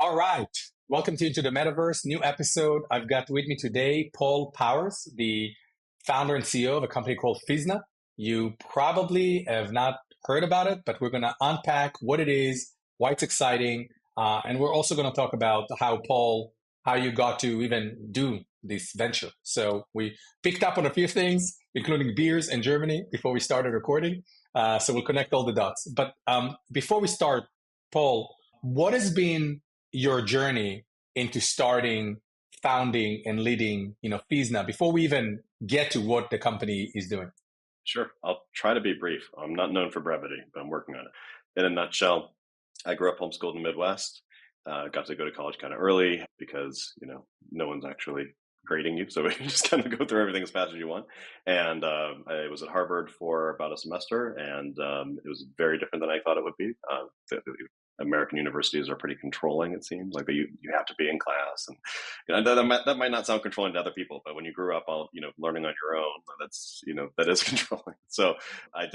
All right. Welcome to Into the Metaverse, new episode. I've got with me today Paul Powers, the founder and CEO of a company called Physna. You probably have not heard about it, but we're going to unpack what it is, why it's exciting, and we're also going to talk about how you got to even do this venture. So we picked up on a few things, including beers in Germany before we started recording. So we'll connect all the dots. But before we start, Paul, what has been your journey into starting, founding, and leading, Physna before we even get to what the company is doing? Sure. I'll try to be brief. I'm not known for brevity, but I'm working on it. In a nutshell, I grew up homeschooled in the Midwest. Got to go to college kind of early because, no one's actually grading you. So you just kind of go through everything as fast as you want. And I was at Harvard for about a semester, and it was very different than I thought it would be. The American universities are pretty controlling, it seems. Like you have to be in class, and that might not sound controlling to other people, but when you grew up all learning on your own, that is controlling. So I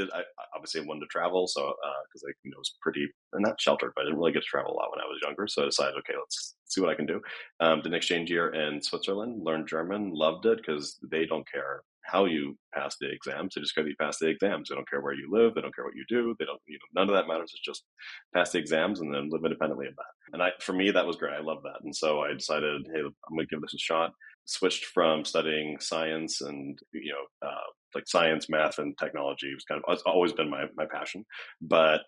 obviously wanted to travel, so because I was pretty not sheltered, but I didn't really get to travel a lot when I was younger. So I decided, okay, let's see what I can do. Did an exchange year in Switzerland, learned German, loved it because they don't care how you pass the exams. They just care that you pass the exams. They don't care where you live. They don't care what you do. They don't, none of that matters. It's just pass the exams and then live independently of that. And for me, that was great. I love that. And so I decided, hey, I'm going to give this a shot. Switched from studying science and, like science, math, and technology it's always been my passion. But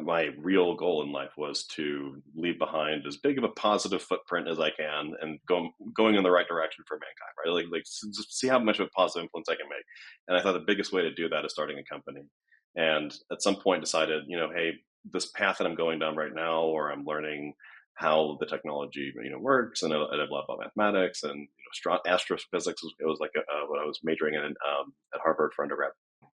my real goal in life was to leave behind as big of a positive footprint as I can and going in the right direction for mankind, right? Like see how much of a positive influence I can make. And I thought the biggest way to do that is starting a company. And at some point decided, hey, this path that I'm going down right now, or I'm learning how the technology works, and I love about mathematics and astrophysics. It was like what I was majoring in at Harvard for undergrad.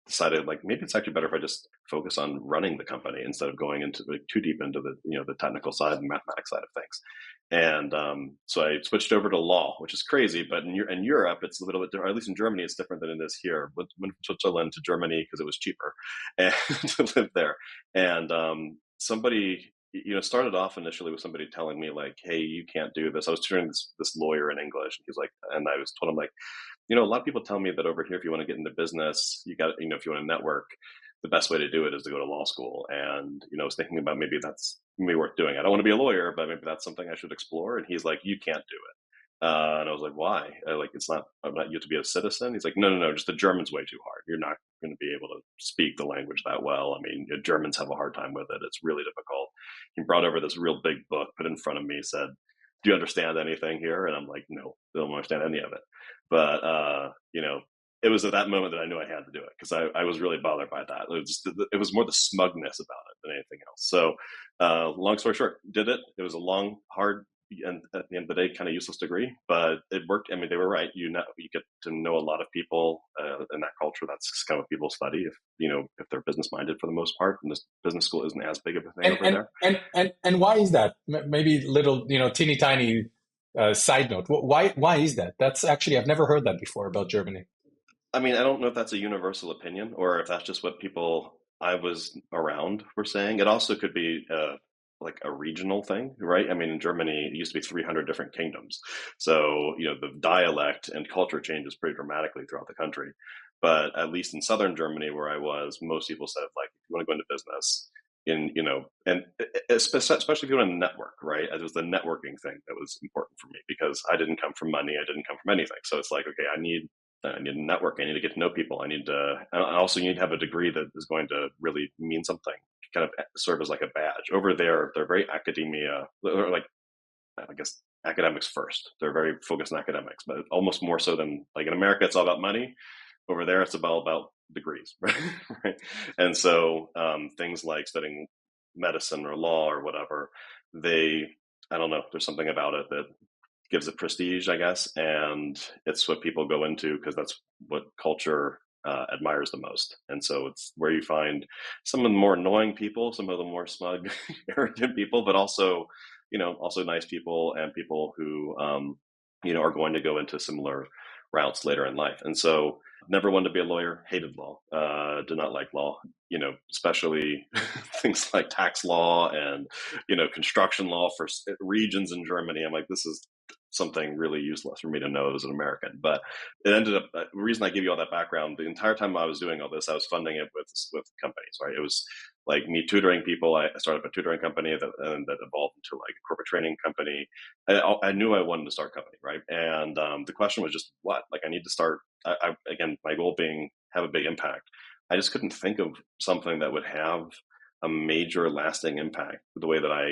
Decided like maybe it's actually better if I just focus on running the company instead of going into too deep into the technical side and mathematics side of things. And so I switched over to law, which is crazy. But in Europe, it's a little bit different. Or at least in Germany, it's different than it is here. Went from Switzerland to Germany because it was cheaper and to live there. And somebody started off initially with somebody telling me like, hey, you can't do this. I was tutoring this lawyer in English, and he's like, and I was told him like, a lot of people tell me that over here, if you want to get into business, you got, if you want to network, the best way to do it is to go to law school. And, I was thinking about maybe that's maybe worth doing. I don't want to be a lawyer, but maybe that's something I should explore. And he's like, you can't do it. And I was like, why? I'm not you to be a citizen. He's like, no, just the German's way too hard. You're not going to be able to speak the language that well. I mean, Germans have a hard time with it. It's really difficult. He brought over this real big book, put it in front of me, said, do you understand anything here? And I'm like, no, I don't understand any of it. But, it was at that moment that I knew I had to do it because I was really bothered by that. It was more the smugness about it than anything else. So long story short, did it. It was a long, hard, and at the end of the day, kind of useless degree, but it worked. I mean, they were right. You get to know a lot of people in that culture. That's kind of what people study if they're business minded for the most part. And this business school isn't as big of a thing over there. And why is that? Maybe little, teeny tiny side note. Why is that? That's actually, I've never heard that before about Germany. I mean, I don't know if that's a universal opinion or if that's just what people I was around were saying. It also could be like a regional thing, right? I mean, in Germany, it used to be 300 different kingdoms. So, the dialect and culture changes pretty dramatically throughout the country. But at least in southern Germany, where I was, most people said, like, if you want to go into business, and especially if you want to network, right? It was the networking thing that was important for me because I didn't come from money. I didn't come from anything. So it's like, okay, I need to network. I need to get to know people. And also you need to have a degree that is going to really mean something, kind of serve as like a badge. Over there, they're very academia, or like, I guess, academics first. They're very focused on academics, but almost more so than like in America, it's all about money. Over there, it's all about degrees, right? And so things like studying medicine or law or whatever, I don't know, there's something about it that gives it prestige, I guess, and it's what people go into because that's what culture admires the most. And so it's where you find some of the more annoying people, some of the more smug, arrogant people, but also, also nice people and people who, are going to go into similar routes later in life. And so never wanted to be a lawyer, hated law, did not like law, especially things like tax law and, construction law for regions in Germany. I'm like, this is something really useless for me to know as an American. But it ended up, the reason I give you all that background, the entire time I was doing all this, I was funding it with companies, right? It was like me tutoring people. I started up a tutoring company that evolved into like a corporate training company. I knew I wanted to start a company, right? And the question was just what? Like, I need to start. Again, my goal being have a big impact. I just couldn't think of something that would have a major lasting impact the way that I,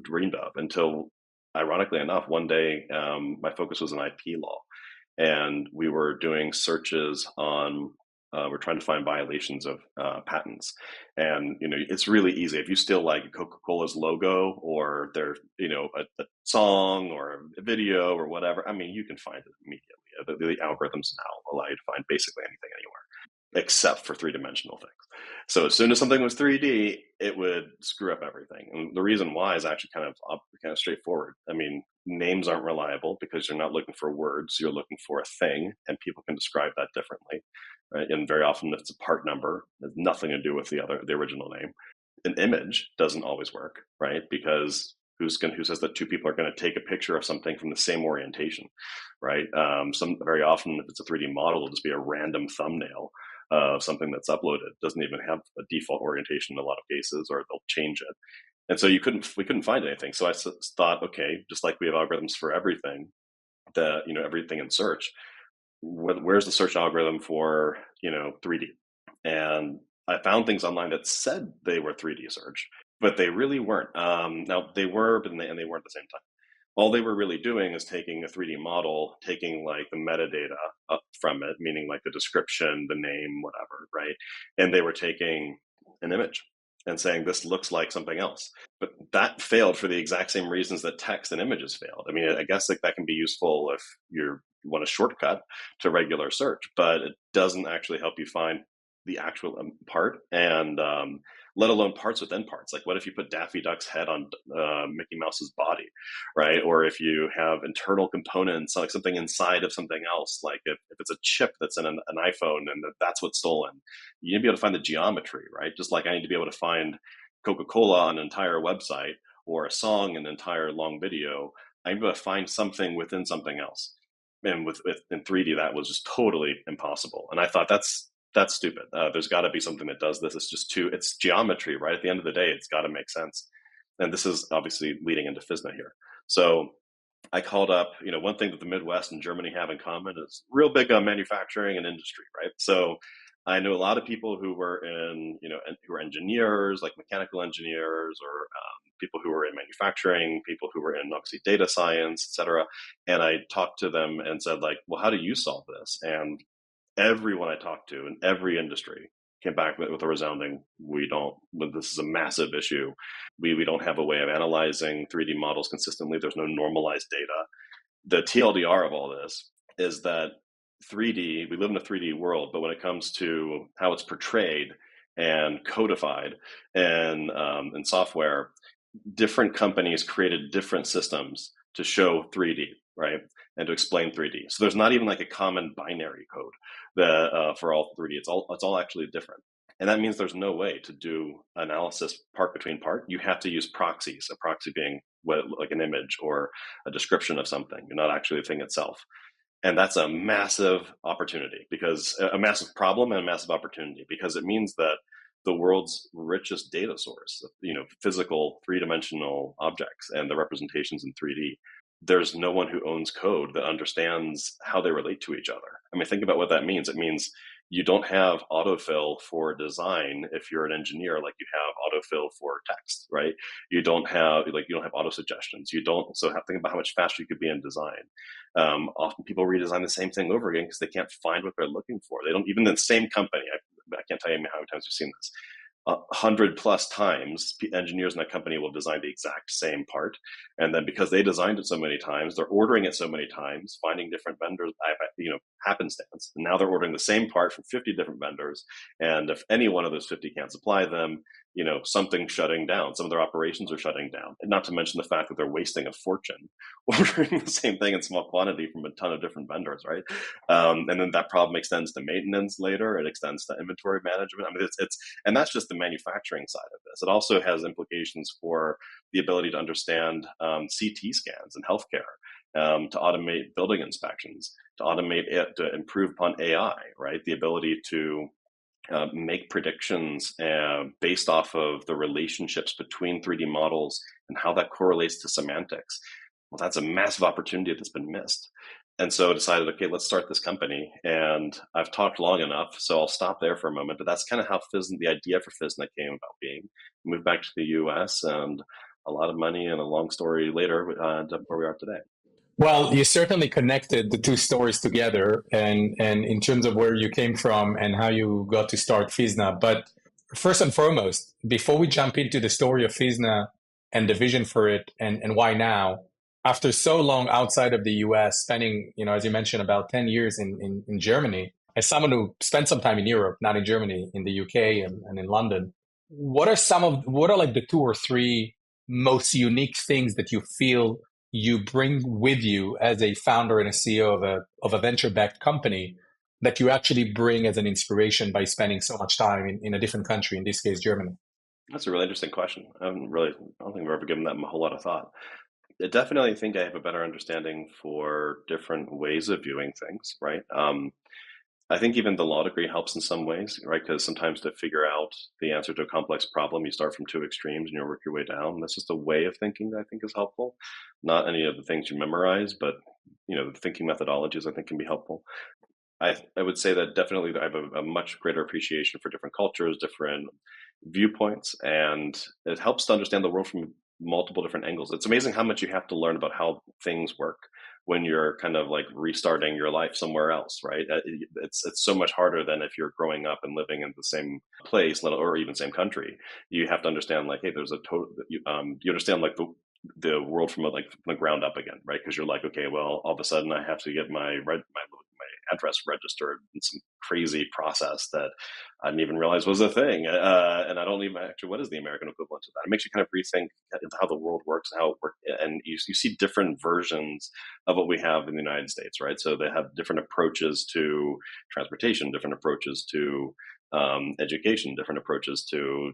dreamed of until, ironically enough, one day my focus was in IP law, and we were doing searches on. We're trying to find violations of patents, and it's really easy if you steal like Coca-Cola's logo or their a song or a video or whatever. I mean, you can find it immediately. The algorithms now allow you to find basically anything anywhere except for three-dimensional things. So as soon as something was 3D, it would screw up everything. And the reason why is actually kind of straightforward. I mean, names aren't reliable because you're not looking for words, you're looking for a thing, and people can describe that differently. Right? And very often it's a part number, it has nothing to do with the original name. An image doesn't always work, right? Because who says that two people are going to take a picture of something from the same orientation, right? Very often, if it's a 3D model, it'll just be a random thumbnail of something that's uploaded. It doesn't even have a default orientation in a lot of cases, or they'll change it. And so we couldn't find anything. So I thought, okay, just like we have algorithms for everything, everything in search, where's the search algorithm for 3D? And I found things online that said they were 3D search, but they really weren't. Now they were, and they weren't at the same time. All they were really doing is taking a 3D model, taking like the metadata up from it, meaning like the description, the name, whatever, right? And they were taking an image and saying, this looks like something else. But that failed for the exact same reasons that text and images failed. I mean, I guess like that can be useful if you want a shortcut to regular search, but it doesn't actually help you find the actual part, and let alone parts within parts. Like, what if you put Daffy Duck's head on Mickey Mouse's body, right? Or if you have internal components, like something inside of something else, like if it's a chip that's in an iPhone and that's what's stolen, you need to be able to find the geometry, right? Just like I need to be able to find Coca-Cola on an entire website or a song in an entire long video. I need to be able to find something within something else. And in 3D, that was just totally impossible. And I thought that's stupid. There's got to be something that does this. It's geometry, right? At the end of the day, it's got to make sense. And this is obviously leading into Physna here. So I called up, one thing that the Midwest and Germany have in common is real big on manufacturing and industry, right? So I knew a lot of people who were who were engineers, like mechanical engineers, or people who were in manufacturing, people who were in obviously data science, et cetera. And I talked to them and said, like, well, how do you solve this? And everyone I talked to in every industry came back with a resounding, we don't. This is a massive issue. We don't have a way of analyzing 3D models consistently. There's no normalized data. The TLDR of all this is that 3D, we live in a 3D world, but when it comes to how it's portrayed and codified and software, different companies created different systems to show 3D, right? And to explain 3D. So there's not even like a common binary code that for all 3D. It's all actually different. And that means there's no way to do analysis part between part. You have to use proxies, a proxy being like an image or a description of something, not actually the thing itself. And that's a massive opportunity, because a massive problem and a massive opportunity, because it means that the world's richest data source, physical three-dimensional objects and the representations in 3D, there's no one who owns code that understands how they relate to each other. I mean, think about what that means. It means you don't have autofill for design if you're an engineer, like you have autofill for text, right? You don't have auto suggestions. Think about how much faster you could be in design. Often people redesign the same thing over again because they can't find what they're looking for. They don't, even in the same company. I can't tell you how many times we've seen this. 100+ times, engineers in that company will design the exact same part, and then because they designed it so many times, they're ordering it so many times, finding different vendors, happenstance. And now they're ordering the same part from 50 different vendors, and if any one of those 50 can't supply them, something shutting down. Some of their operations are shutting down. And not to mention the fact that they're wasting a fortune ordering the same thing in small quantity from a ton of different vendors, right? And then that problem extends to maintenance later. It extends to inventory management. I mean, and that's just the manufacturing side of this. It also has implications for the ability to understand CT scans in healthcare, to automate building inspections, to automate it, to improve upon AI, right? The ability to make predictions based off of the relationships between 3D models and how that correlates to semantics. Well, that's a massive opportunity that's been missed. And so I decided, okay, let's start this company. And I've talked long enough, so I'll stop there for a moment. But that's kind of how the idea for Physna came about being. Moved back to the US, and a lot of money and a long story later to where we are today. Well, you certainly connected the two stories together, and in terms of where you came from and how you got to start Physna. But first and foremost, before we jump into the story of Physna and the vision for it and why now, after so long outside of the US, spending, as you mentioned, about 10 years in Germany, as someone who spent some time in Europe, not in Germany, in the UK and in London, what are like the two or three most unique things that you feel you bring with you as a founder and a CEO of a venture-backed company that you actually bring as an inspiration by spending so much time in a different country, in this case, Germany? That's a really interesting question. I don't think I've ever given that a whole lot of thought. I definitely think I have a better understanding for different ways of viewing things, right? I think even the law degree helps in some ways, right? Because sometimes to figure out the answer to a complex problem, you start from two extremes and you work your way down. That's just a way of thinking that I think is helpful. Not any of the things you memorize, but the thinking methodologies I think can be helpful. I would say that definitely I have a much greater appreciation for different cultures, different viewpoints, and it helps to understand the world from multiple different angles. It's amazing how much you have to learn about how things work when you're kind of like restarting your life somewhere else, right? It's so much harder than if you're growing up and living in the same place or even same country. You have to understand like, hey, there's a total. You understand like the world from the ground up again, right? Because you're like, okay, well, all of a sudden I have to get my address registered in some crazy process that I didn't even realize was a thing. And I don't even actually, what is the American equivalent to that? It makes you kind of rethink how the world works, how it works. And you see different versions of what we have in the United States, right? So they have different approaches to transportation, different approaches to education, different approaches to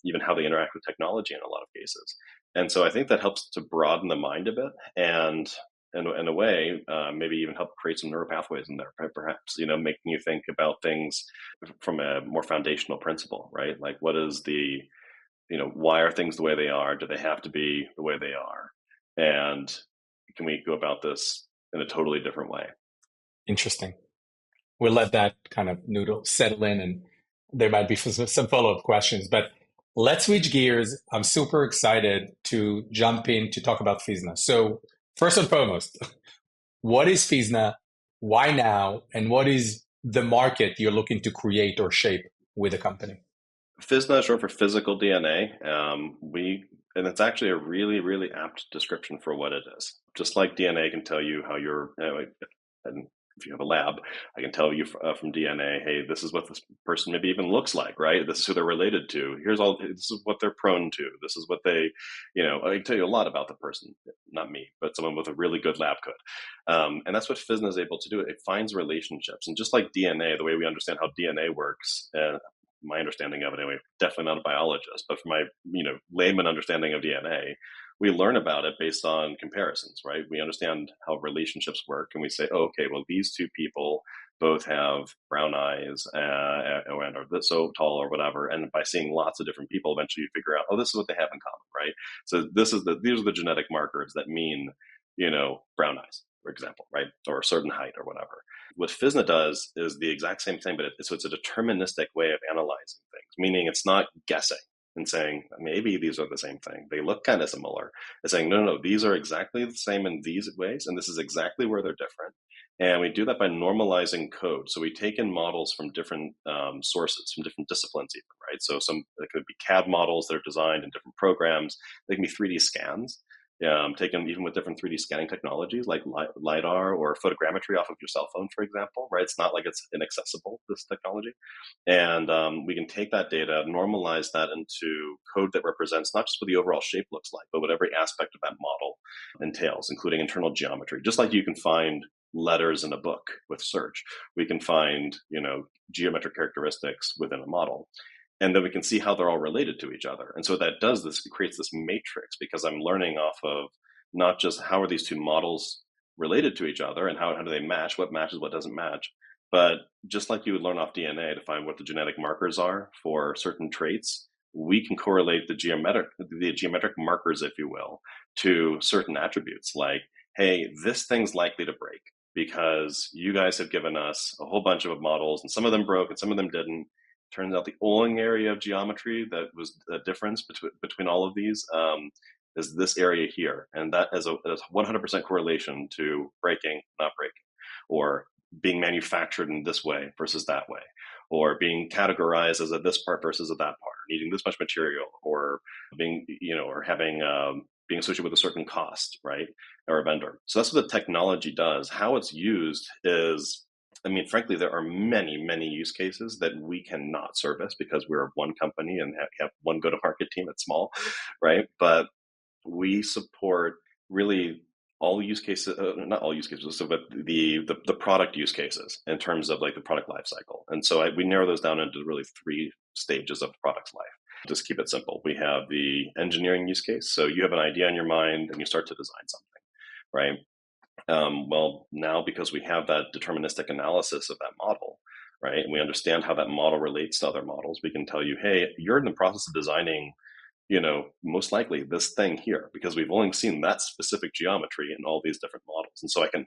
even how they interact with technology in a lot of cases. And so I think that helps to broaden the mind a bit, and in a way, maybe even help create some neural pathways in there, perhaps, making you think about things from a more foundational principle, right? Like what is why are things the way they are? Do they have to be the way they are? And can we go about this in a totally different way? Interesting. We'll let that kind of noodle settle in, and there might be some follow-up questions, but let's switch gears. I'm super excited to jump in to talk about Physna. So first and foremost, what is Physna? Why now? And what is the market you're looking to create or shape with the company? Physna is short for physical DNA. And it's actually a really, really apt description for what it is. Just like DNA can tell you how and if you have a lab, I can tell you from DNA, hey, this is what this person maybe even looks like, right? This is who they're related to. This is what they're prone to. This is what they, I can tell you a lot about the person, not me, but someone with a really good lab could. And that's what Physna is able to do. It finds relationships. And just like DNA, the way we understand how DNA works, my understanding of it anyway, definitely not a biologist, but from my, layman understanding of DNA, we learn about it based on comparisons, right? We understand how relationships work, and we say, oh, okay, well, these two people both have brown eyes and are so tall or whatever. And by seeing lots of different people, eventually you figure out, oh, this is what they have in common, right? So these are the genetic markers that mean, brown eyes, for example, right? Or a certain height or whatever. What Physna does is the exact same thing, but it's a deterministic way of analyzing things, meaning it's not guessing and saying, maybe these are the same thing. They look kind of similar. It's saying, no, these are exactly the same in these ways, and this is exactly where they're different. And we do that by normalizing code. So we take in models from different sources, from different disciplines even, right? So it could be CAD models that are designed in different programs. They can be 3D scans. taken even with different 3D scanning technologies like LiDAR or photogrammetry off of your cell phone, for example, right? It's not like it's inaccessible, this technology. And we can take that data, normalize that into code that represents not just what the overall shape looks like, but what every aspect of that model entails, including internal geometry. Just like you can find letters in a book with search, we can find, geometric characteristics within a model. And then we can see how they're all related to each other. And so what that does, this creates this matrix, because I'm learning off of not just how are these two models related to each other and how do they match, what matches, what doesn't match, but just like you would learn off DNA to find what the genetic markers are for certain traits, we can correlate the geometric markers, if you will, to certain attributes like, hey, this thing's likely to break because you guys have given us a whole bunch of models and some of them broke and some of them didn't. Turns out the only area of geometry that was a difference between all of these is this area here. And that is a 100% correlation to breaking, not breaking, or being manufactured in this way versus that way, or being categorized as a this part versus a that part, needing this much material, or being, or having, being associated with a certain cost, right? Or a vendor. So that's what the technology does. How it's used is, frankly, there are many, many use cases that we cannot service because we're one company and have one go-to-market team that's small, right? But we support really all use cases, not all use cases, but the product use cases in terms of like the product life cycle. And so we narrow those down into really 3 stages of the product's life. Just keep it simple. We have the engineering use case. So you have an idea in your mind and you start to design something, right? Well, now because we have that deterministic analysis of that model, right, and we understand how that model relates to other models, we can tell you, hey, you're in the process of designing, most likely this thing here, because we've only seen that specific geometry in all these different models. And so I can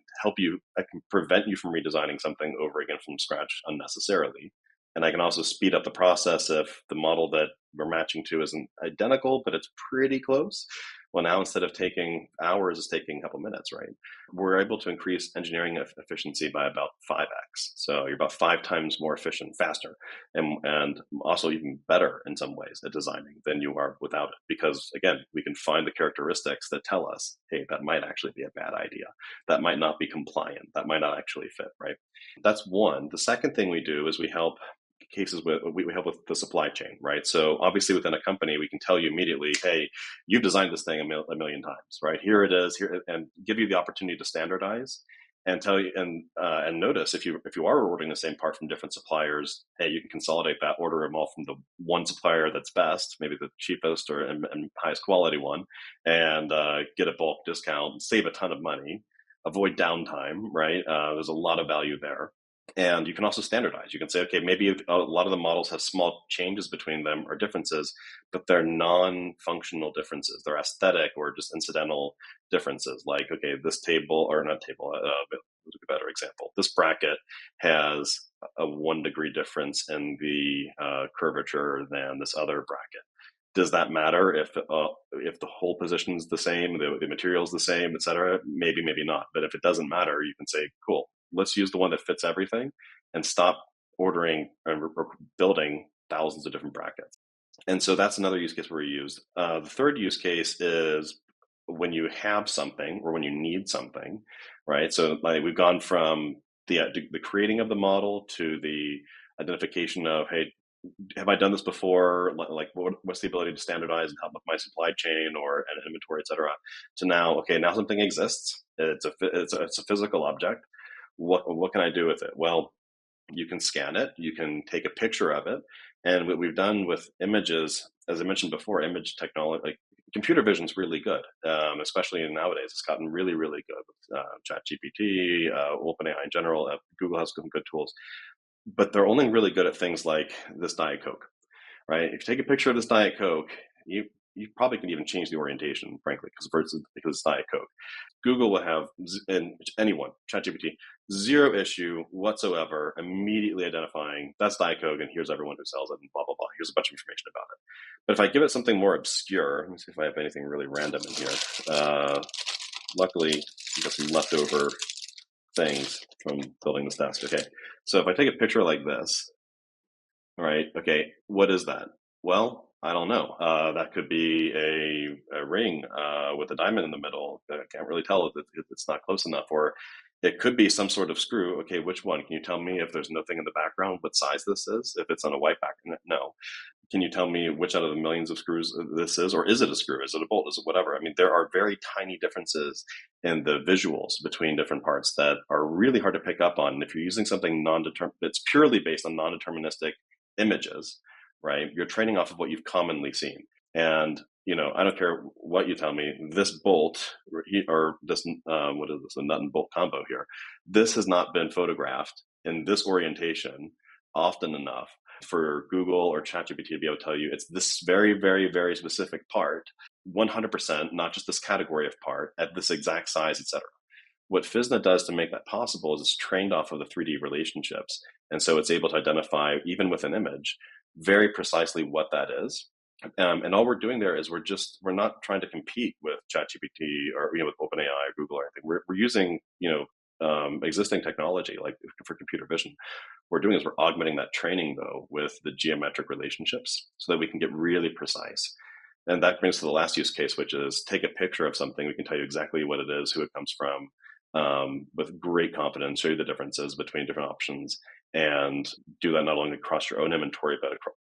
prevent you from redesigning something over again from scratch unnecessarily. And I can also speed up the process if the model that we're matching to isn't identical, but it's pretty close. Well, now instead of taking hours, it's taking a couple minutes, right? We're able to increase engineering efficiency by about 5x. So you're about 5 times more efficient, faster, and also even better in some ways at designing than you are without it. Because again, we can find the characteristics that tell us, hey, that might actually be a bad idea. That might not be compliant. That might not actually fit, right? That's one. The second thing we do is we help we help with the supply chain, right? So obviously within a company, we can tell you immediately, hey, you've designed this thing a million times, right? Here it is, here, and give you the opportunity to standardize and tell you, and notice if you are ordering the same part from different suppliers, hey, you can consolidate that, order them all from the one supplier that's best, maybe the cheapest and highest quality one, and get a bulk discount, save a ton of money, avoid downtime, right? There's a lot of value there. And you can also standardize. You can say, okay, maybe a lot of the models have small changes between them or differences, but they're non-functional differences. They're aesthetic or just incidental differences. Like, okay, this table, or not table, a better example. This bracket has a 1 degree difference in the curvature than this other bracket. Does that matter if the whole position is the same, the material is the same, et cetera? Maybe, maybe not. But if it doesn't matter, you can say, cool, let's use the one that fits everything and stop ordering or building thousands of different brackets. And so that's another use case where we used. The third use case is when you have something or when you need something, right? So like we've gone from the creating of the model to the identification of, hey, have I done this before? Like, what's the ability to standardize and help with my supply chain or an inventory, et cetera? To now, okay, now something exists. It's a physical object. What can I do with it? Well, you can scan it. You can take a picture of it. And what we've done with images, as I mentioned before, image technology, like computer vision is really good, especially nowadays. It's gotten really, really good with ChatGPT, OpenAI in general. Google has some good tools. But they're only really good at things like this Diet Coke, right? If you take a picture of this Diet Coke, you probably can even change the orientation, frankly, because it's Diet Coke. Google will have, and anyone, ChatGPT, zero issue whatsoever, immediately identifying that's Diet Coke and here's everyone who sells it and blah, blah, blah. Here's a bunch of information about it. But if I give it something more obscure, let me see if I have anything really random in here. Luckily, I got some leftover things from building this desk. Okay, so if I take a picture like this, all right, okay, what is that? Well, I don't know. That could be a ring with a diamond in the middle. I can't really tell if it's not close enough. Or it could be some sort of screw. Okay, which one? Can you tell me if there's nothing in the background what size this is? If it's on a white background, no. Can you tell me which out of the millions of screws this is? Or is it a screw? Is it a bolt? Is it whatever? I mean, there are very tiny differences in the visuals between different parts that are really hard to pick up on. And if you're using something non-determined, it's purely based on non-deterministic images, right? You're training off of what you've commonly seen. And, I don't care what you tell me, this bolt or this, what is this, a nut and bolt combo here, this has not been photographed in this orientation often enough for Google or ChatGPT to be able to tell you it's this very, very, very specific part, 100%, not just this category of part at this exact size, etc. What Physna does to make that possible is it's trained off of the 3D relationships. And so it's able to identify, even with an image, very precisely what that is. And all we're doing there is we're not trying to compete with ChatGPT or with OpenAI or Google or anything. We're using existing technology like for computer vision. What we're doing is we're augmenting that training though with the geometric relationships so that we can get really precise. And that brings to the last use case, which is take a picture of something. We can tell you exactly what it is, who it comes from, with great confidence, show you the differences between different options, and do that not only across your own inventory,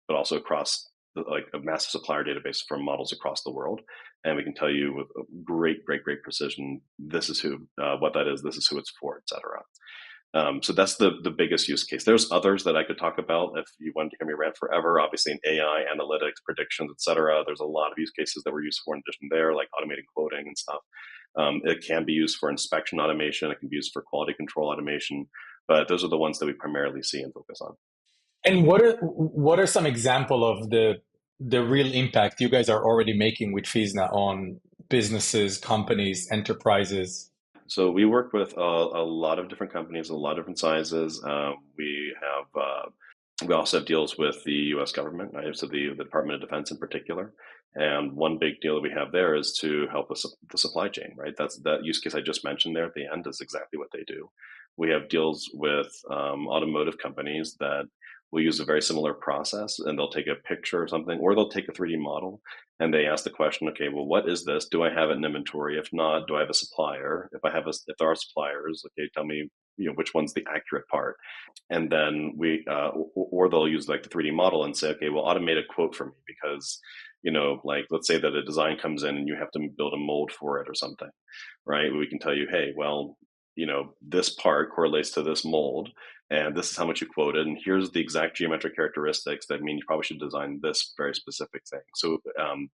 but also across like a massive supplier database from models across the world. And we can tell you with great precision, this is who, what that is, this is who it's for, etc. So that's the biggest use case. There's others that I could talk about if you wanted to hear me rant forever. Obviously, in AI, analytics, predictions, etc. There's a lot of use cases that we're used for in addition there, like automating quoting and stuff. It can be used for inspection automation. It can be used for quality control automation. But those are the ones that we primarily see and focus on. And what are some example of the real impact you guys are already making with Physna on businesses, companies, enterprises? So we work with a lot of different companies, a lot of different sizes. We also have deals with the U.S. government, right? So the Department of Defense in particular. And one big deal that we have there is to help with the supply chain, right? That use case I just mentioned there at the end is exactly what they do. We have deals with automotive companies that will use a very similar process, and they'll take a picture or something, or they'll take a 3D model, and they ask the question, okay, well, what is this? Do I have it in inventory? If not, do I have a supplier? If there are suppliers, okay, tell me, which one's the accurate part. And then or they'll use like the 3D model and say, okay, well, automate a quote for me because, like let's say that a design comes in and you have to build a mold for it or something, right? We can tell you, hey, well, this part correlates to this mold and this is how much you quoted. And here's the exact geometric characteristics that mean you probably should design this very specific thing. So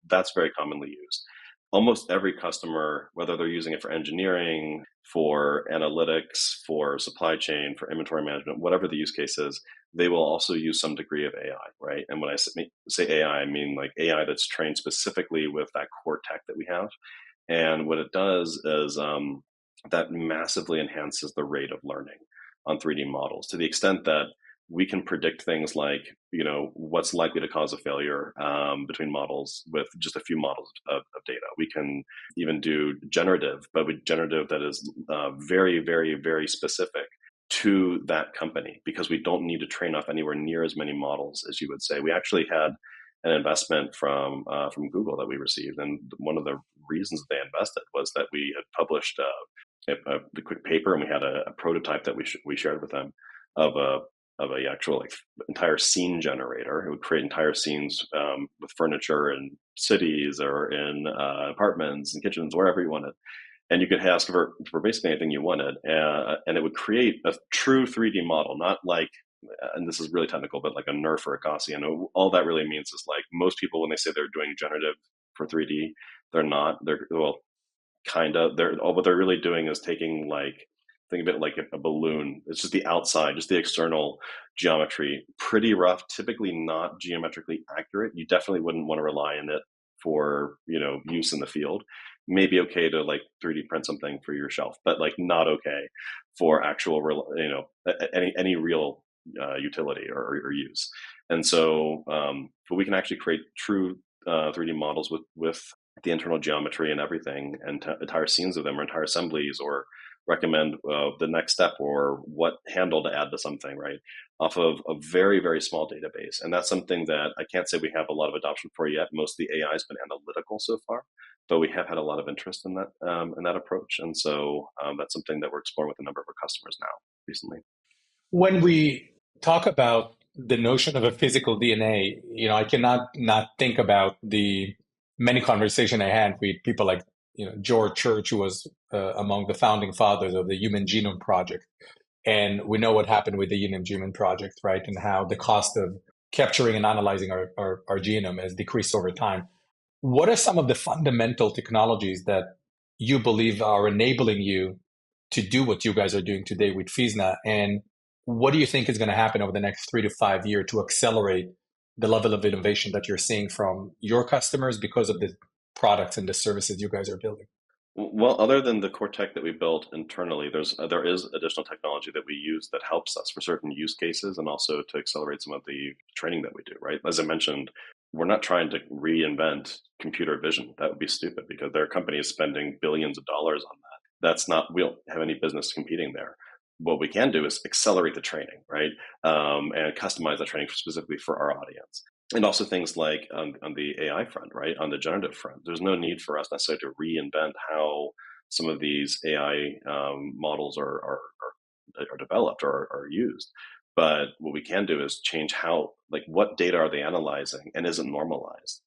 that's very commonly used. Almost every customer, whether they're using it for engineering, for analytics, for supply chain, for inventory management, whatever the use case is, they will also use some degree of AI, right? And when I say AI, I mean like AI that's trained specifically with that core tech that we have. And what it does is that massively enhances the rate of learning on 3D models to the extent that we can predict things like, what's likely to cause a failure between models with just a few models of data. We can even do generative, but with generative that is very, very, very specific to that company because we don't need to train off anywhere near as many models as you would say. We actually had an investment from Google that we received, and one of the reasons they invested was that we had published a quick paper, and we had a prototype that we shared with them of a actual like entire scene generator. It would create entire scenes with furniture in cities or in apartments and kitchens, wherever you wanted. And you could ask for basically anything you wanted, and it would create a true 3D model, not like, and this is really technical, but like a Nerf or a Gaussian. All that really means is like most people, when they say they're doing generative for 3D, they're not. Well, kind of. What they're really doing is taking like, think of it like a balloon. It's just the outside, just the external geometry, pretty rough, typically not geometrically accurate. You definitely wouldn't want to rely on it for, use in the field. Maybe okay to like 3D print something for your shelf, but like not okay for actual, any real utility or use. And so, but we can actually create true 3D models with the internal geometry and everything, and entire scenes of them or entire assemblies or recommend the next step or what handle to add to something, right? Off of a very, very small database. And that's something that I can't say we have a lot of adoption for yet. Most of the AI has been analytical so far, but we have had a lot of interest in that approach. And so that's something that we're exploring with a number of our customers now recently. When we talk about the notion of a physical DNA, I cannot not think about the many conversation I had with people like, George Church, who was among the founding fathers of the Human Genome Project. And we know what happened with the Human Genome Project, right? And how the cost of capturing and analyzing our genome has decreased over time. What are some of the fundamental technologies that you believe are enabling you to do what you guys are doing today with Physna? And what do you think is going to happen over the next 3 to 5 years to accelerate the level of innovation that you're seeing from your customers because of the products and the services you guys are building? Well, other than the core tech that we built internally, there is additional technology that we use that helps us for certain use cases and also to accelerate some of the training that we do, right? As I mentioned, we're not trying to reinvent computer vision. That would be stupid because there are companies spending billions of dollars on that. We don't have any business competing there. What we can do is accelerate the training, right? And customize that training specifically for our audience. And also things like on the AI front, right? On the generative front, there's no need for us necessarily to reinvent how some of these AI models are developed or are used. But what we can do is change how, like, what data are they analyzing and is it normalized?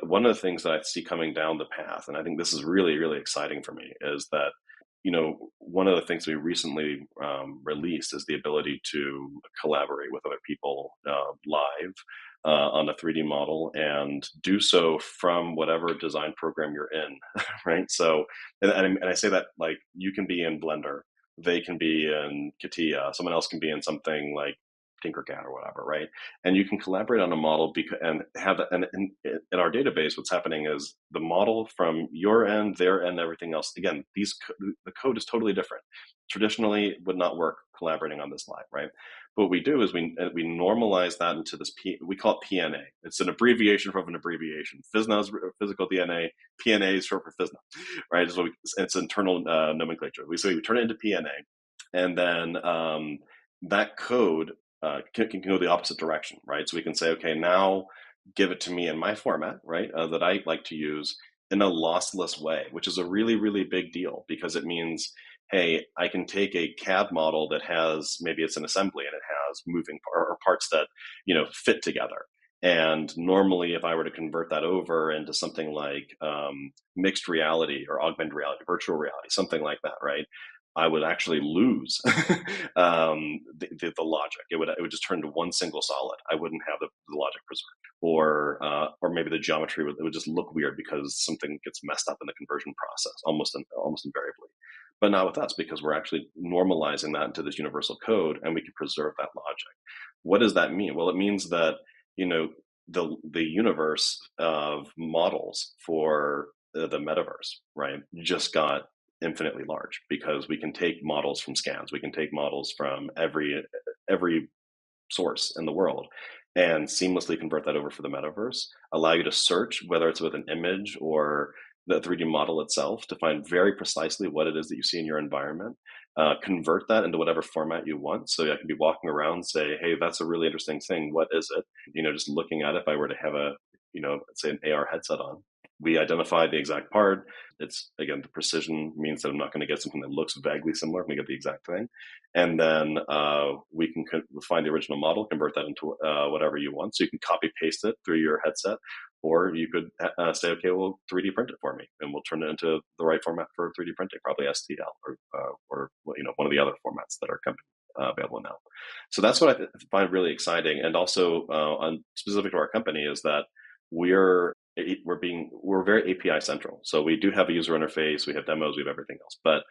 One of the things that I see coming down the path, and I think this is really, really exciting for me, is that one of the things we recently released is the ability to collaborate with other people live on a 3D model and do so from whatever design program you're in, right? So, and I say that like you can be in Blender, they can be in CATIA, someone else can be in something like Tinkercad or whatever, right? And you can collaborate on a model and have that. And in our database, what's happening is the model from your end, their end, everything else. Again, the code is totally different. Traditionally, it would not work collaborating on this live, right? But what we do is we normalize that into this. We call it PNA. It's an abbreviation from an abbreviation. Physna is physical DNA. PNA is short for Physna, right? So it's internal nomenclature. We turn it into PNA, and then that code can go the opposite direction, right? So we can say, okay, now give it to me in my format, right, that I like to use in a lossless way, which is a really, really big deal because it means, hey, I can take a CAD model that has, maybe it's an assembly and it has moving or parts that, fit together. And normally, if I were to convert that over into something like mixed reality or augmented reality, virtual reality, something like that, right? I would actually lose the logic. It would just turn to one single solid. I wouldn't have the logic preserved, or maybe the geometry would just look weird because something gets messed up in the conversion process, almost invariably. But not with us because we're actually normalizing that into this universal code, and we can preserve that logic. What does that mean? Well, it means that the universe of models for the metaverse, right, just got infinitely large because we can take models from scans, we can take models from every source in the world and seamlessly convert that over for the metaverse, allow you to search whether it's with an image or the 3D model itself to find very precisely what it is that you see in your environment, convert that into whatever format you want. So I can be walking around, say, hey, that's a really interesting thing. What is it? Just looking at it, if I were to have say an AR headset on, we identify the exact part. It's, again, the precision means that I'm not going to get something that looks vaguely similar. I'm going to get the exact thing. And then we can find the original model, convert that into whatever you want. So you can copy paste it through your headset, or you could say, okay, well, 3D print it for me, and we'll turn it into the right format for 3D printing, probably STL or one of the other formats that are coming available now. So that's what I find really exciting. And also on specific to our company is that we're very API central. So we do have a user interface, we have demos, we have everything else. But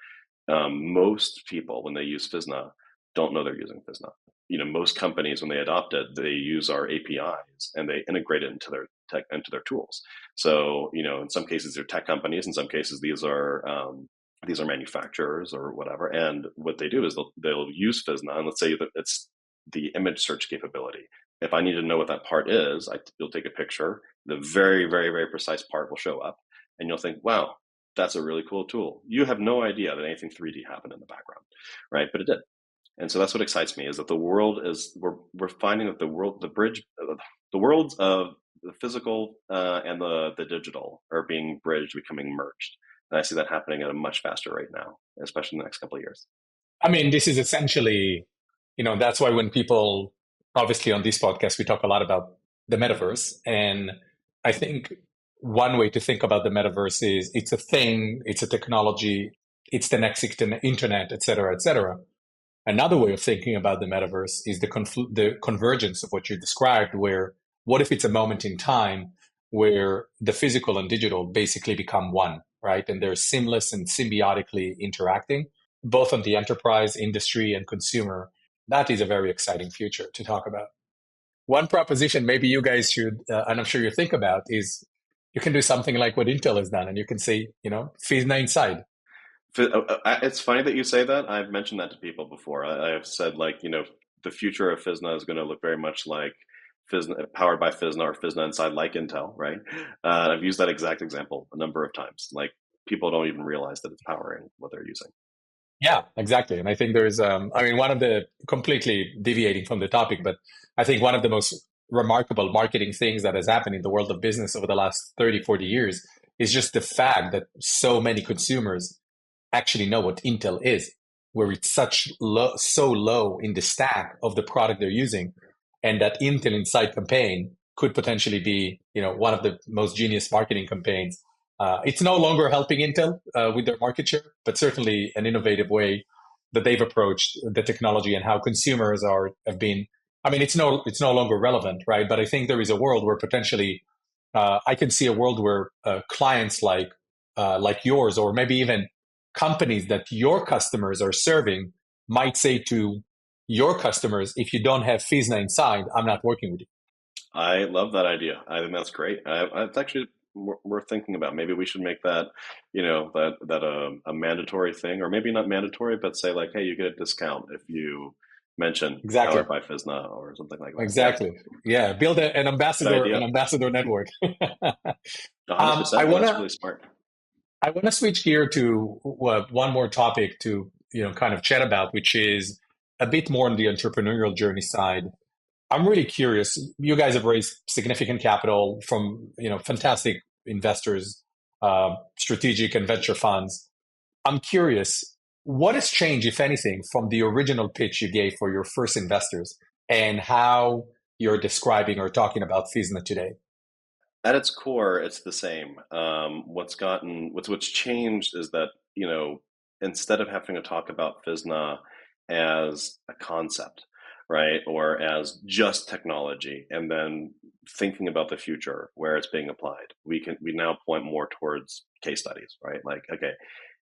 most people, when they use Physna, don't know they're using Physna. Most companies, when they adopt it, they use our APIs and they integrate it into their tech, into their tools. So, in some cases they're tech companies, in some cases these are manufacturers or whatever. And what they do is they'll use Physna, and let's say that it's the image search capability. If I need to know what that part is, you'll take a picture. The very, very, very precise part will show up, and you'll think, wow, that's a really cool tool. You have no idea that anything 3D happened in the background, right? But it did. And so that's what excites me, is that the world is, we're finding that the worlds of the physical and the digital are being bridged, becoming merged. And I see that happening at a much faster rate now, especially in the next couple of years. I mean, this is essentially, that's why when people, obviously on this podcast, we talk a lot about the metaverse. And I think one way to think about the metaverse is it's a thing, it's a technology, it's the next internet, et cetera, et cetera. Another way of thinking about the metaverse is the convergence of what you described, where what if it's a moment in time where the physical and digital basically become one, right? And they're seamless and symbiotically interacting, both on the enterprise, industry, and consumer. That is a very exciting future to talk about. One proposition maybe you guys should, and I'm sure you think about, is you can do something like what Intel has done, and you can say, Physna inside. It's funny that you say that. I've mentioned that to people before. I have said, like, the future of Physna is going to look very much like Physna, powered by Physna, or Physna inside like Intel, right? I've used that exact example a number of times. Like, people don't even realize that it's powering what they're using. Yeah, exactly. And I think there's, one of the, completely deviating from the topic, but I think one of the most remarkable marketing things that has happened in the world of business over the last 30, 40 years is just the fact that so many consumers actually know what Intel is, where it's so low in the stack of the product they're using, and that Intel Inside campaign could potentially be, one of the most genius marketing campaigns. It's no longer helping Intel with their market share, but certainly an innovative way that they've approached the technology and how consumers have been. I mean, it's no longer relevant, right? But I think there is a world where potentially I can see a world where clients like yours, or maybe even companies that your customers are serving, might say to your customers, if you don't have Physna inside, I'm not working with you. I love that idea. I think that's great. It's actually worth thinking about. Maybe we should make that, a mandatory thing, or maybe not mandatory, but say, like, hey, you get a discount if you mention Exactly. powered by Physna or something like that. Exactly. Yeah. Build an ambassador network. 100%. That's really smart. I want to switch gear to one more topic to kind of chat about, which is a bit more on the entrepreneurial journey side. I'm really curious. You guys have raised significant capital from fantastic investors, strategic and venture funds. I'm curious, what has changed, if anything, from the original pitch you gave for your first investors, and how you're describing or talking about Physna today? At its core, it's the same. What's changed is that, instead of having to talk about Physna as a concept, right, or as just technology, and then thinking about the future where it's being applied, we now point more towards case studies, right? Like, okay,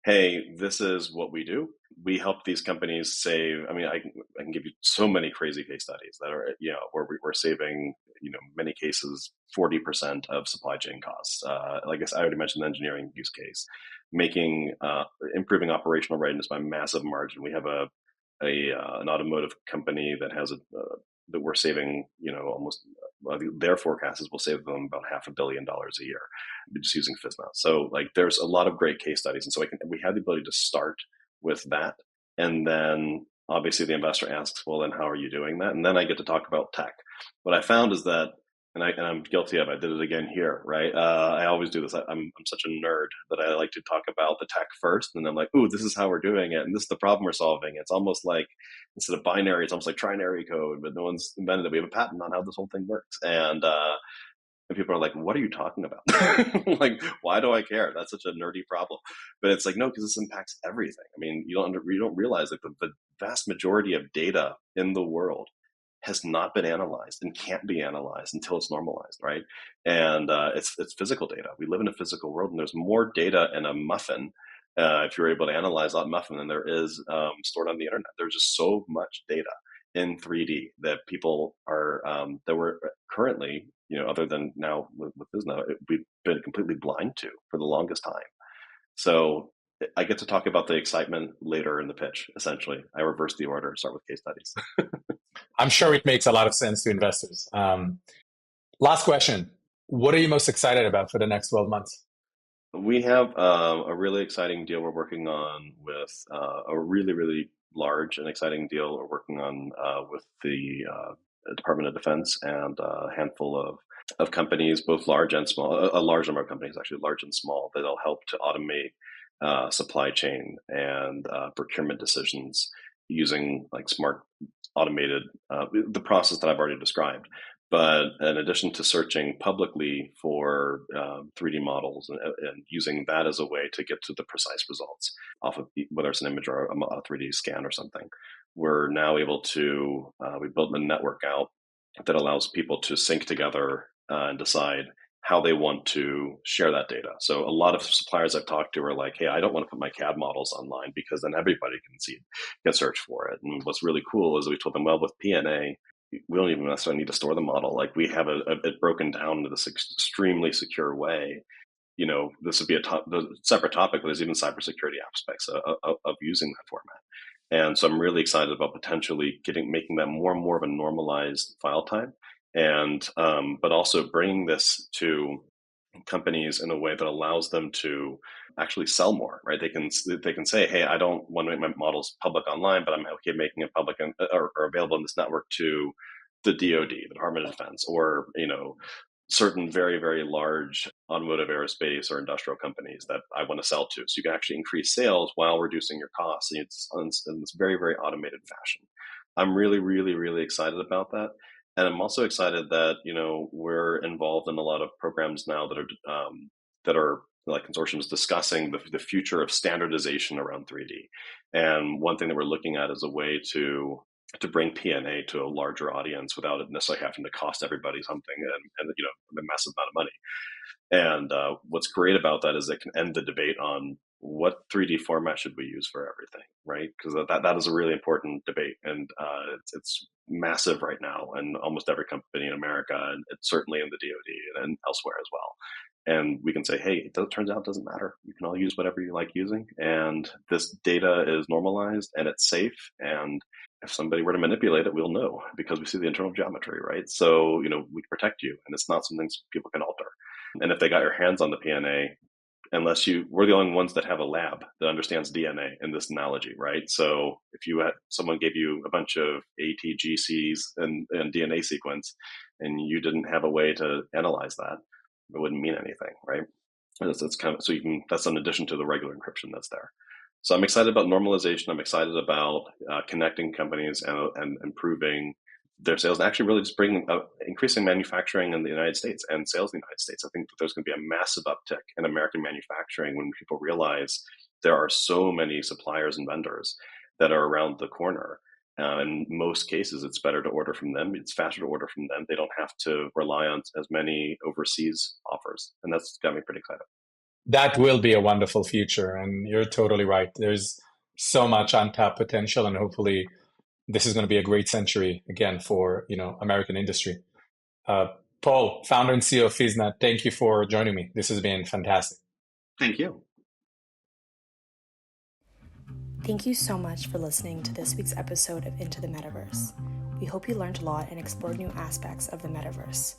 hey, this is what we do. We help these companies save. I mean, I can give you so many crazy case studies that are, where we're saving, many cases, 40% of supply chain costs. Like I already mentioned, the engineering use case, improving operational readiness by massive margin. We have an automotive company that has that we're saving, almost, their forecast is we'll save them about $500 million a year just using Physna. So, like, there's a lot of great case studies, and so we have the ability to start with that, and then obviously the investor asks, well, then how are you doing that? And then I get to talk about tech. What I found is that, and I'm guilty of, I did it again here, right? I always do this. I'm such a nerd that I like to talk about the tech first, and then I'm like, ooh, this is how we're doing it, and this is the problem we're solving. It's almost like, instead of binary, it's almost like trinary code, but no one's invented it. We have a patent on how this whole thing works, and people are like, what are you talking about? Like, why do I care? That's such a nerdy problem. But it's like, no, because this impacts everything. I mean, you don't realize that the vast majority of data in the world has not been analyzed and can't be analyzed until it's normalized, right? And it's physical data. We live in a physical world, and there's more data in a muffin, if you're able to analyze that muffin, than there is stored on the internet. There's just so much data in 3D that people are that we're currently, other than now with Physna, we've been completely blind to for the longest time. So I get to talk about the excitement later in the pitch. Essentially, I reverse the order, start with case studies. I'm sure it makes a lot of sense to investors. Last question. What are you most excited about for the next 12 months? We have a really exciting deal we're working on with a really, really large and exciting deal we're working on with the Department of Defense and a handful of companies, both large and small, a large number of companies, actually, large and small, that'll help to automate supply chain and procurement decisions using like smart automated the process that I've already described. But in addition to searching publicly for 3D models and using that as a way to get to the precise results off of whether it's an image or a 3D scan or something, we're now able to we built a network out that allows people to sync together and decide how they want to share that data. So a lot of suppliers I've talked to are like, "Hey, I don't want to put my CAD models online because then everybody can see, can search for it." And what's really cool is we told them, "Well, with PNA, we don't even necessarily need to store the model. Like we have it broken down into this extremely secure way. You know, this would be a separate topic, but there's even cybersecurity aspects of using that format." And so I'm really excited about potentially making that more and more of a normalized file type, and but also bringing this to companies in a way that allows them to actually sell more. Right? They can say, "Hey, I don't want to make my models public online, but I'm okay making it public or available in this network to the DoD, the Department of Defense, or certain very, very large automotive, aerospace, or industrial companies that I want to sell to." So you can actually increase sales while reducing your costs. And it's in this very, very automated fashion. I'm really, really, really excited about that. And I'm also excited that, we're involved in a lot of programs now that are like consortiums discussing the future of standardization around 3D. And one thing that we're looking at is a way to bring PNA to a larger audience without it necessarily having to cost everybody something and a massive amount of money. And what's great about that is it can end the debate on what 3D format should we use for everything, right? Because that is a really important debate, and it's massive right now in almost every company in America, and it's certainly in the DoD and elsewhere as well. And we can say, hey, it turns out it doesn't matter. You can all use whatever you like using, and this data is normalized and it's safe. And if somebody were to manipulate it, we'll know because we see the internal geometry, right? So we can protect you, and it's not something people can alter. And if they got your hands on the PNA, we're the only ones that have a lab that understands DNA in this analogy, right? So if someone gave you a bunch of ATGCs and DNA sequence, and you didn't have a way to analyze that, it wouldn't mean anything, right? That's kind of that's in addition to the regular encryption that's there. So I'm excited about normalization. I'm excited about connecting companies and improving their sales, and actually really just bringing increasing manufacturing in the United States and sales in the United States. I think that there's going to be a massive uptick in American manufacturing when people realize there are so many suppliers and vendors that are around the corner. In most cases, it's better to order from them. It's faster to order from them. They don't have to rely on as many overseas offers. And that's got me pretty excited. That will be a wonderful future, and you're totally right. There's so much untapped potential, and hopefully this is going to be a great century again for American industry. Uh, Paul, founder and CEO of Physna, thank you for joining me. This has been fantastic. Thank you. Thank you so much for listening to this week's episode of Into the Metaverse. We hope you learned a lot and explored new aspects of the metaverse.